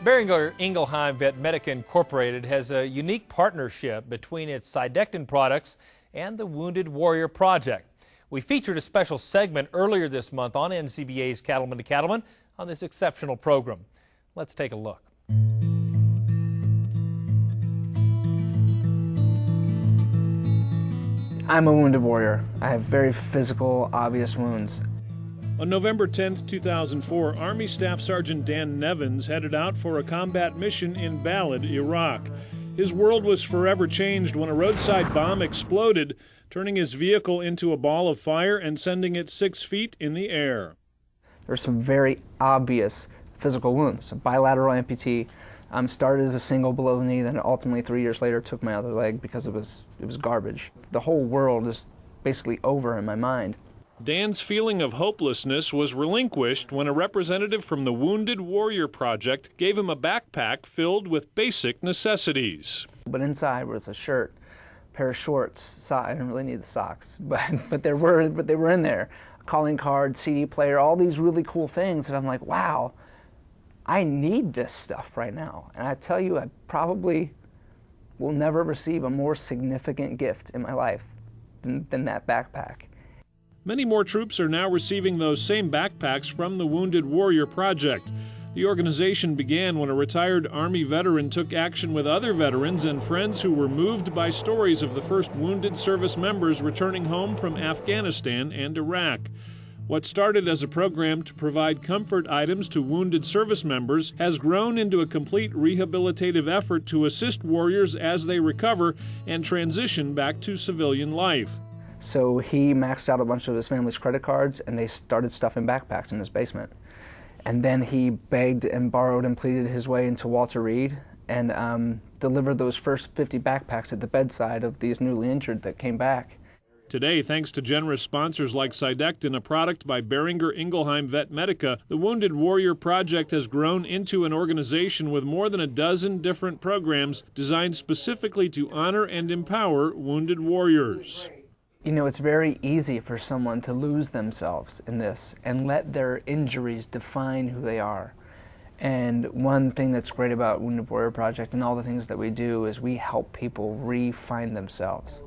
Boehringer Ingelheim Vetmedica Incorporated has a unique partnership between its Cydectin products and the Wounded Warrior Project. We featured a special segment earlier this month on NCBA's Cattleman to Cattleman on this exceptional program. Let's take a look. I'm a wounded warrior. I have very physical, obvious wounds. On November 10, 2004, Army Staff Sergeant Dan Nevins headed out for a combat mission in Balad, Iraq. His world was forever changed when a roadside bomb exploded, turning his vehicle into a ball of fire and sending it 6 feet in the air. There's some very obvious physical wounds. A bilateral amputee, started as a single below the knee, then ultimately 3 years later took my other leg because it was garbage. The whole world is basically over in my mind. Dan's feeling of hopelessness was relinquished when a representative from the Wounded Warrior Project gave him a backpack filled with basic necessities. But inside was a shirt, a pair of shorts, I didn't really need the socks, but they were in there. A calling card, CD player, all these really cool things, and I'm like, wow, I need this stuff right now. And I tell you, I probably will never receive a more significant gift in my life than that backpack. Many more troops are now receiving those same backpacks from the Wounded Warrior Project. The organization began when a retired Army veteran took action with other veterans and friends who were moved by stories of the first wounded service members returning home from Afghanistan and Iraq. What started as a program to provide comfort items to wounded service members has grown into a complete rehabilitative effort to assist warriors as they recover and transition back to civilian life. So he maxed out a bunch of his family's credit cards, and they started stuffing backpacks in his basement. And then he begged and borrowed and pleaded his way into Walter Reed and delivered those first 50 backpacks at the bedside of these newly injured that came back. Today, thanks to generous sponsors like Cydectin, a product by Boehringer Ingelheim Vetmedica, the Wounded Warrior Project has grown into an organization with more than a dozen different programs designed specifically to honor and empower wounded warriors. You know, it's very easy for someone to lose themselves in this and let their injuries define who they are. And one thing that's great about Wounded Warrior Project and all the things that we do is we help people re-find themselves.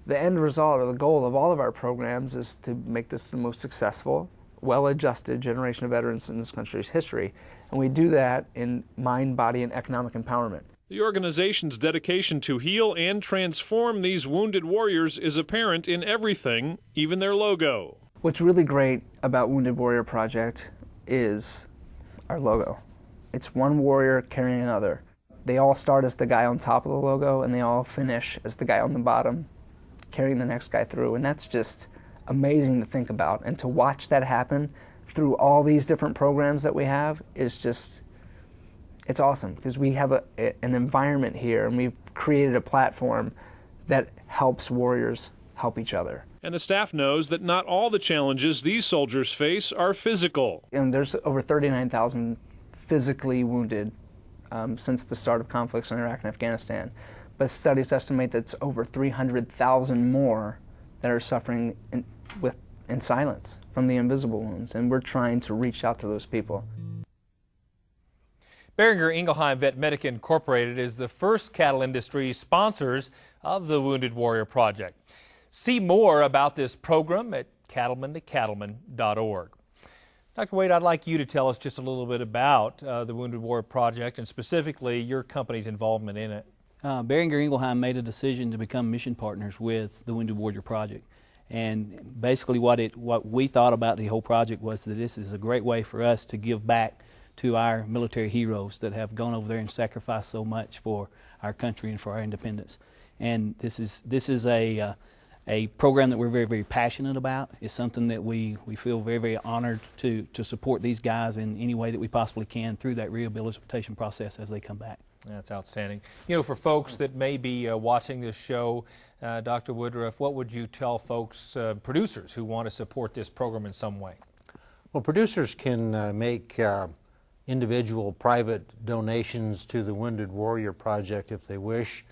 The end result or the goal of all of our programs is to make this the most successful, well-adjusted generation of veterans in this country's history. And we do that in mind, body, and economic empowerment. The organization's dedication to heal and transform these wounded warriors is apparent in everything, even their logo. What's really great about Wounded Warrior Project is our logo. It's one warrior carrying another. They all start as the guy on top of the logo, and they all finish as the guy on the bottom, carrying the next guy through. And that's just amazing to think about. And to watch that happen through all these different programs that we have is just, it's awesome, because we have an environment here, and we've created a platform that helps warriors help each other. And the staff knows that not all the challenges these soldiers face are physical. And there's over 39,000 physically wounded since the start of conflicts in Iraq and Afghanistan. But studies estimate that it's over 300,000 more that are suffering in silence from the invisible wounds, and we're trying to reach out to those people. Boehringer Ingelheim Vetmedica Incorporated is the first cattle industry sponsors of the Wounded Warrior Project. See more about this program at cattlemantocattleman.org. Dr. Wade, I'd like you to tell us just a little bit about the Wounded Warrior Project and specifically your company's involvement in it. Boehringer Ingelheim made a decision to become mission partners with the Wounded Warrior Project. And basically what we thought about the whole project was that this is a great way for us to give back to our military heroes that have gone over there and sacrificed so much for our country and for our independence. And this is a program that we're very, very passionate about. It's something that we feel very, very honored to support these guys in any way that we possibly can through that rehabilitation process as they come back. That's outstanding. You know, for folks that may be watching this show, Dr. Woodruff, what would you tell folks, producers who want to support this program in some way? Well, producers can make individual private donations to the Wounded Warrior Project if they wish,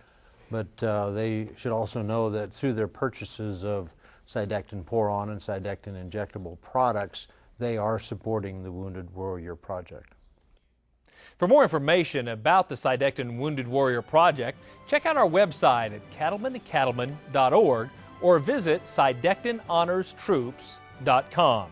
but they should also know that through their purchases of Cydectin Pour-On and Cydectin injectable products, they are supporting the Wounded Warrior Project. For more information about the Cydectin Wounded Warrior Project, check out our website at cattlemantocattleman.org or visit cydectinhonorstroops.com.